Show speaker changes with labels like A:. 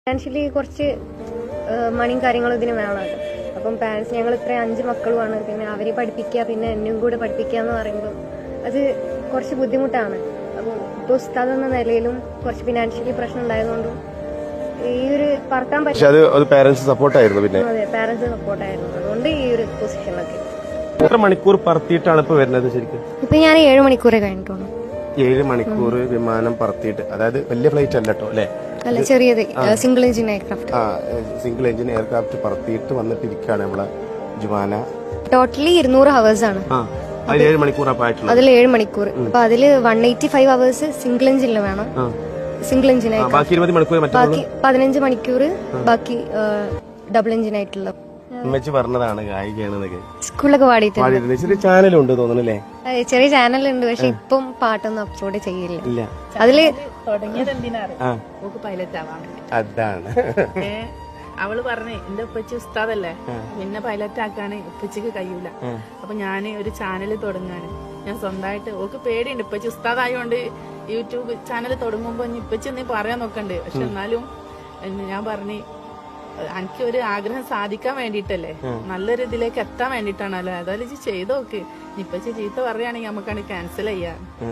A: Financially കുറച്ച് മണിയും കാര്യങ്ങളും ഇതിന് വേണമല്ലോ. അപ്പം പാരൻസ് ഞങ്ങൾ ഇത്രയും 5 മക്കളുമാണ്, പിന്നെ അവരെ പഠിപ്പിക്കുക, പിന്നെ എന്നും കൂടെ പഠിപ്പിക്കുക എന്ന് പറയുമ്പോൾ അത് കുറച്ച് ബുദ്ധിമുട്ടാണ്. അപ്പം ഇപ്പോൾ ഉസ്താദ് എന്ന നിലയിലും കുറച്ച് ഫിനാൻഷ്യലി പ്രശ്നം ഉണ്ടായതുകൊണ്ടും ഈ ഒരു പറത്താൻ
B: പറ്റും. പാരന്റ്സ് സപ്പോർട്ടായിരുന്നു. പിന്നെ
A: അതെ, പാരന്റ്സ് സപ്പോർട്ടായിരുന്നു. അതുകൊണ്ട് ഈ ഒരു പൊസിഷനിലൊക്കെ.
B: എത്ര മണിക്കൂർ പറത്തിയിട്ടാണ് ഇപ്പൊ വരുന്നത് ശരിക്കും?
A: ഇപ്പൊ ഞാൻ 7 മണിക്കൂറേ കഴിഞ്ഞിട്ടുള്ളൂ.
B: 7 മണിക്കൂർ വിമാനം പറത്തിയിട്ട്, അതായത് വലിയ ഫ്ലൈറ്റ് അല്ല കേട്ടോ അല്ലേ?
A: അല്ല, ചെറിയത് single engine aircraft.
B: Single engine aircraft പറത്തിയിട്ട് വന്നിട്ടിരിക്കുകയാണ് നമ്മളെ ജുമാന.
A: ടോട്ടലി 200 hours ആണ്.
B: അതിൽ 7 മണിക്കൂർ
A: അതിൽ 7 മണിക്കൂർ. അപ്പൊ അതില് 185 hours സിംഗിൾ എഞ്ചിനിൽ വേണം. സിംഗിൾ എഞ്ചിൻ
B: ബാക്കി 20 മണിക്കൂർ
A: ബാക്കി 15 മണിക്കൂർ ബാക്കി ഡബിൾ എഞ്ചിൻ ആയിട്ടുള്ള.
B: ഉമ്മച്ചി പറഞ്ഞതാണ് ഗായികയാണെന്നൊക്കെ.
A: സ്കൂളിലൊക്കെ പാടിയിട്ടുണ്ട്.
B: ചെറിയ ചാനലുണ്ട് തോന്നുന്നല്ലേ?
A: ചെറിയ ചാനലുണ്ട്, പക്ഷെ ഇപ്പം പാട്ടൊന്നും അപ്ലോഡ് ചെയ്യില്ല.
B: ഇല്ല,
A: അതില്
C: തുടങ്ങിയത് എന്തിനാണ്? പൈലറ്റ് ആവാൻ വേണ്ടി.
B: അതാണ്
C: അവള് പറഞ്ഞേ, എന്റെ ഉപ്പച്ചി ഉസ്താദല്ലേ, പിന്നെ പൈലറ്റ് ആക്കാണ് ഉപ്പച്ചിക്ക് കഴിയൂല. അപ്പൊ ഞാന് ഒരു ചാനൽ തുടങ്ങാന്. ഞാൻ സ്വന്തമായിട്ട്, ഓക്ക് പേടിയുണ്ട്, ഉപ്പച്ചി ഉസ്താദായോണ്ട് യൂട്യൂബ് ചാനൽ തുടങ്ങുമ്പോ ഇപ്പച്ചി നീ പറയാൻ നോക്കണ്ട്. പക്ഷെ എന്നാലും ഞാൻ പറഞ്ഞു, എനിക്ക് ഒരു ആഗ്രഹം സാധിക്കാൻ വേണ്ടിട്ടല്ലേ, നല്ലൊരു ഇതിലേക്ക് എത്താൻ വേണ്ടിട്ടാണല്ലോ, ഏതായാലും ചെയ്ത് നോക്ക്. ഇപ്പച്ചി ചീത്ത പറയുകയാണെങ്കിൽ നമുക്കാണ് ക്യാൻസൽ ചെയ്യാം.